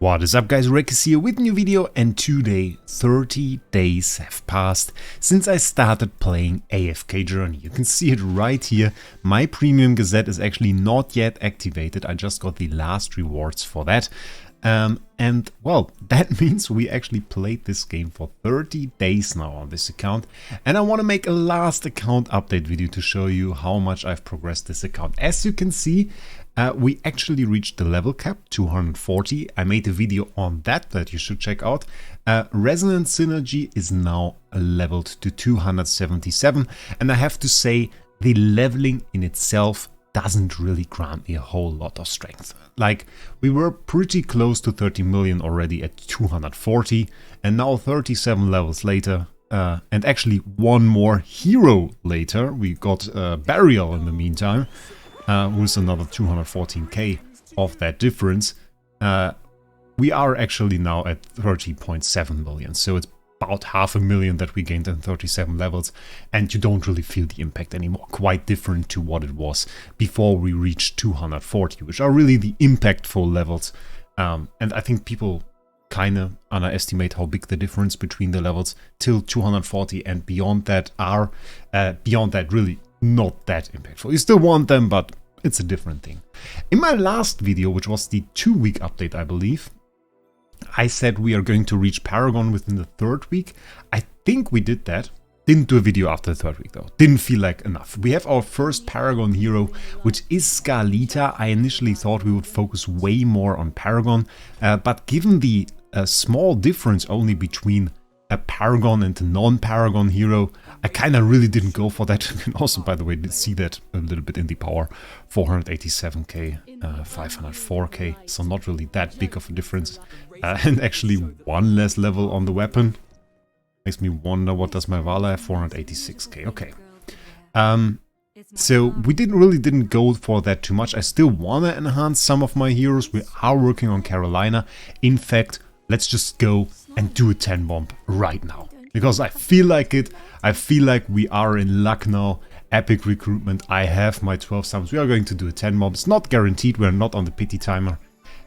What is up guys, Wraec is here with a new video, and today 30 days have passed since I started playing AFK Journey. You can see it right here. My premium gazette is actually not yet activated. I just got the last rewards for that. And well, that means we actually played this game for 30 days now on this account. And I want to make a last account update video to show you how much I've progressed this account. As you can see, we actually reached the level cap, 240. I made a video on that you should check out. Resonant Synergy is now leveled to 277. And I have to say, the leveling in itself doesn't really grant me a whole lot of strength. Like, we were pretty close to 30 million already at 240, and now 37 levels later, and actually one more hero later, we got Burial in the meantime, with another 214k of that difference. We are actually now at 30.7 million, so it's about 500,000 that we gained in 37 levels, and you don't really feel the impact anymore. Quite different to what it was before we reached 240, which are really the impactful levels. And I think people kind of underestimate how big the difference between the levels till 240 and beyond that are really not that impactful. You still want them, but it's a different thing. In my last video, which was the 2-week update, I believe, I said we are going to reach Paragon within the 3rd week. I think we did that. Didn't do a video after the 3rd week though. Didn't feel like enough. We have our first Paragon hero, which is Scarlita. I initially thought we would focus way more on Paragon, but given the small difference only between a Paragon and a non-Paragon hero, I kind of really didn't go for that. You can also, by the way, see that a little bit in the power. 487k, 504k, so not really that big of a difference. And actually one less level on the weapon. Makes me wonder, what does my Vala have? 486k, okay. So we didn't go for that too much. I still want to enhance some of my heroes. We are working on Carolina. In fact, let's just go and do a 10 bomb right now, because I feel like it. I feel like we are in luck now. Epic recruitment. I have my 12 summons. We are going to do a 10 bomb. It's not guaranteed. We're not on the pity timer.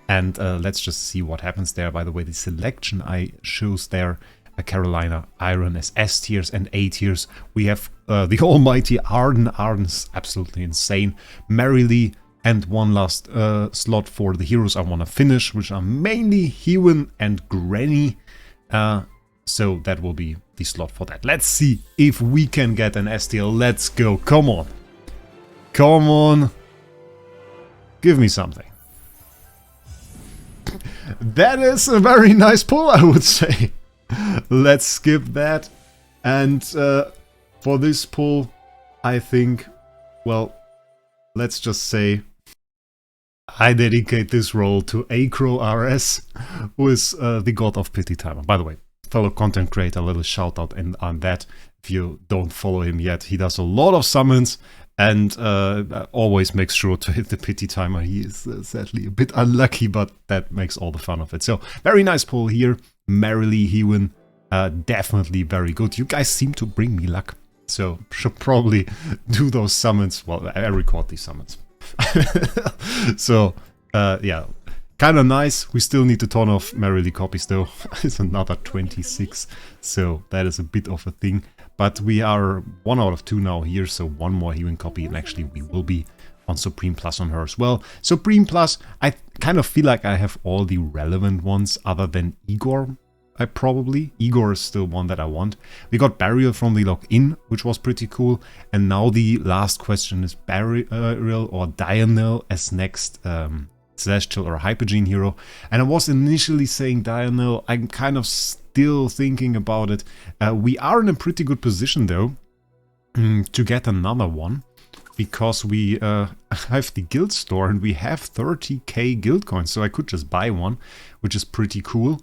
And let's just see what happens there. By the way, the selection I shows there, Carolina, Iron as S tiers and A tiers. We have the almighty Arden. Arden's absolutely insane. Merrily, and one last slot for the heroes I want to finish, which are mainly Hewen and Granny. So that will be the slot for that. Let's see if we can get an STL. Let's go. Come on. Come on. Give me something. That is a very nice pull, I would say. Let's skip that. And for this pull, I think, well, let's just say I dedicate this role to Acro RS, who is the god of pity timer. By the way, fellow content creator, a little shout out on that. If you don't follow him yet, he does a lot of summons and always makes sure to hit the pity timer. He is sadly a bit unlucky, but that makes all the fun of it. So very nice pull here. Merrily Hewen, definitely very good. You guys seem to bring me luck, so should probably do those summons. Well, I record these summons. So yeah, kind of nice. We still need to turn off Merrily copies though. It's another 26, so that is a bit of a thing. But we are 1 out of 2 now here, so one more Hewen copy, and actually we will be on Supreme Plus on her as well. Supreme Plus, I kind of feel like I have all the relevant ones other than Igor. Igor is still one that I want. We got Burial from the login, which was pretty cool. And now the last question is Burial or Diurnal as next Celestial or Hypergene hero. And I was initially saying Diurnal. I'm kind of still thinking about it. We are in a pretty good position though to get another one, because we have the guild store and we have 30k guild coins. So I could just buy one, which is pretty cool.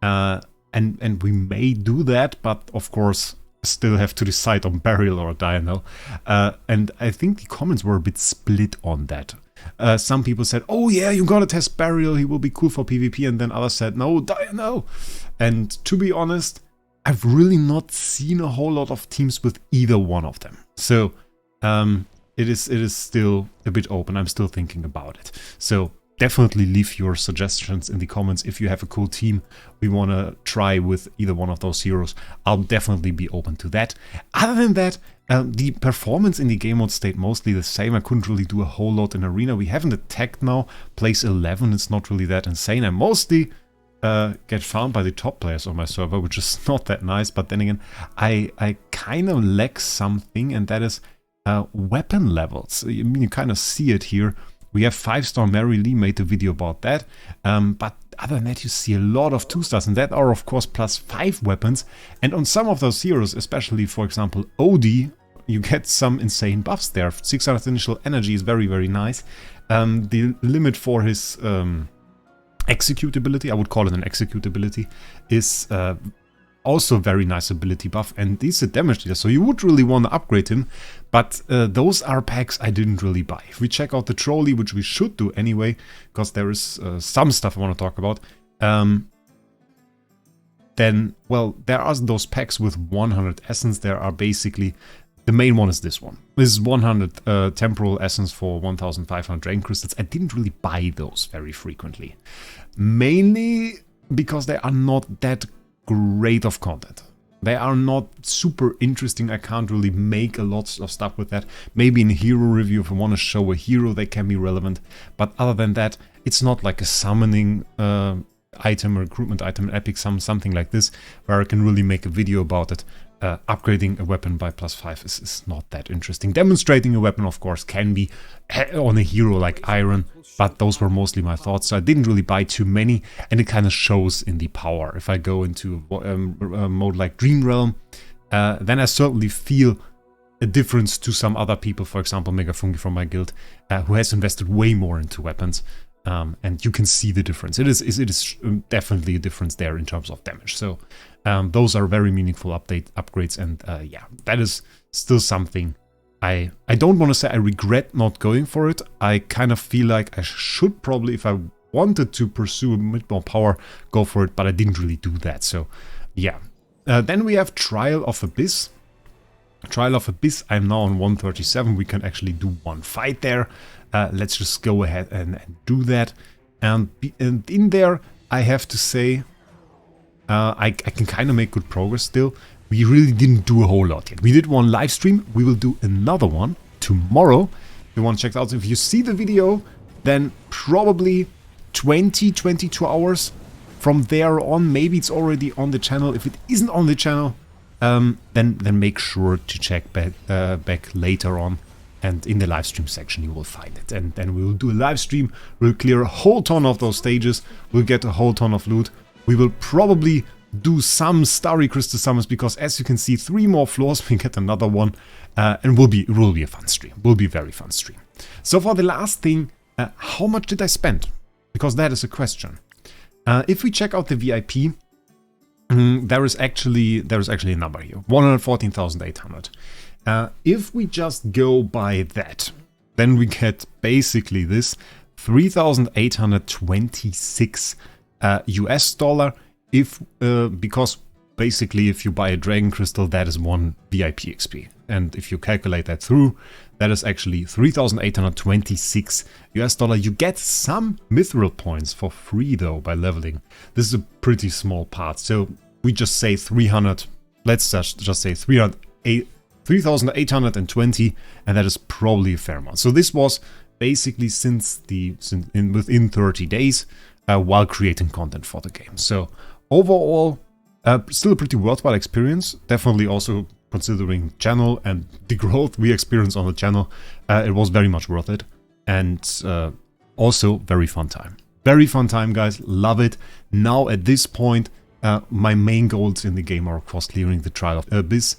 And we may do that, but of course still have to decide on Burial or Diurnal. And I think the comments were a bit split on that. Some people said, oh yeah, you gotta test Burial, he will be cool for PvP, and then others said, no, Diurnal. And to be honest, I've really not seen a whole lot of teams with either one of them. So it is still a bit open. I'm still thinking about it. So definitely leave your suggestions in the comments. If you have a cool team we want to try with either one of those heroes, I'll definitely be open to that. Other than that, the performance in the game mode stayed mostly the same. I couldn't really do a whole lot in Arena. We haven't attacked now. Place 11, it's not really that insane. I mostly get found by the top players on my server, which is not that nice. But then again, I kind of lack something, and that is weapon levels. I mean, you kind of see it here. We have 5-star Mary Lee, made a video about that. But other than that, you see a lot of 2-stars, and that are of course +5 weapons. And on some of those heroes, especially for example Odie, you get some insane buffs there. 600 initial energy is very, very nice. The limit for his executability, I would call it an executability, is also a very nice ability buff, and decent damage dealer, so you would really want to upgrade him, but those are packs I didn't really buy. If we check out the trolley, which we should do anyway, because there is some stuff I want to talk about, then, well, there are those packs with 100 essence. There are basically, the main one is this one. This is 100 temporal essence for 1500 dragon crystals. I didn't really buy those very frequently, mainly because they are not that great of content. They are not super interesting. I can't really make a lot of stuff with that. Maybe in a hero review, if I want to show a hero, they can be relevant. But other than that, it's not like a summoning item, a recruitment item, an epic summon, something like this, where I can really make a video about it. Upgrading a weapon by +5 is not that interesting. Demonstrating a weapon, of course, can be on a hero like Iron, but those were mostly my thoughts, so I didn't really buy too many, and it kind of shows in the power. If I go into a mode like Dream Realm, then I certainly feel a difference to some other people, for example Megafungi from my guild, who has invested way more into weapons. And you can see the difference. It is definitely a difference there in terms of damage. So those are very meaningful upgrades, and yeah, that is still something I don't want to say I regret not going for it. I kind of feel like I should probably, if I wanted to pursue a bit more power, go for it, but I didn't really do that. So yeah. Then we have Trial of Abyss. Trial of Abyss, I'm now on 137. We can actually do one fight there. Let's just go ahead and do that. And in there, I have to say, I can kind of make good progress still. We really didn't do a whole lot yet. We did one live stream. We will do another one tomorrow. If you want to check it out, if you see the video, then probably 22 hours from there on. Maybe it's already on the channel. If it isn't on the channel, then make sure to check back later on. And in the live stream section you will find it. And then we will do a live stream. We'll clear a whole ton of those stages. We'll get a whole ton of loot. We will probably do some Starry Crystal summons, because as you can see, 3 more floors, we get another one. And it will be a fun stream. Will be a very fun stream. So for the last thing, how much did I spend? Because that is a question. If we check out the VIP, there is actually a number here. 114,800. If we just go by that, then we get basically this 3,826 US dollar. Because basically if you buy a Dragon Crystal, that is 1 VIP XP, and if you calculate that through, that is actually 3,826 US dollar. You get some mithril points for free though by leveling. This is a pretty small part, so we just say 300. Let's just say 3,820, and that is probably a fair amount. So this was basically within 30 days while creating content for the game. So overall, still a pretty worthwhile experience. Definitely also considering channel and the growth we experienced on the channel, it was very much worth it. And also very fun time. Very fun time, guys. Love it. Now at this point, my main goals in the game are of course clearing the Trial of Abyss,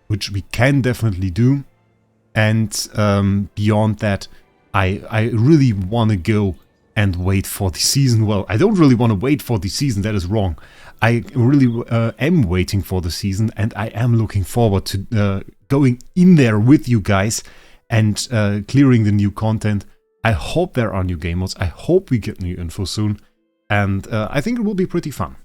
which we can definitely do. And beyond that, I really want to go and wait for the season. Well, I don't really want to wait for the season, that is wrong. I really am waiting for the season, and I am looking forward to going in there with you guys and clearing the new content. I hope there are new game modes. I hope we get new info soon, and I think it will be pretty fun.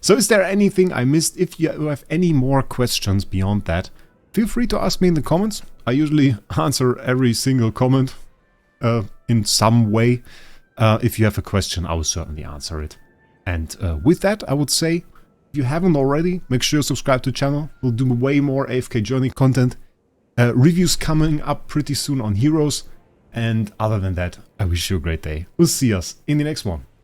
So is there anything I missed? If you have any more questions beyond that, feel free to ask me in the comments. I usually answer every single comment in some way. If you have a question, I will certainly answer it. And with that, I would say, if you haven't already, make sure you subscribe to the channel. We'll do way more AFK Journey content. Reviews coming up pretty soon on heroes. And other than that, I wish you a great day. We'll see us in the next one.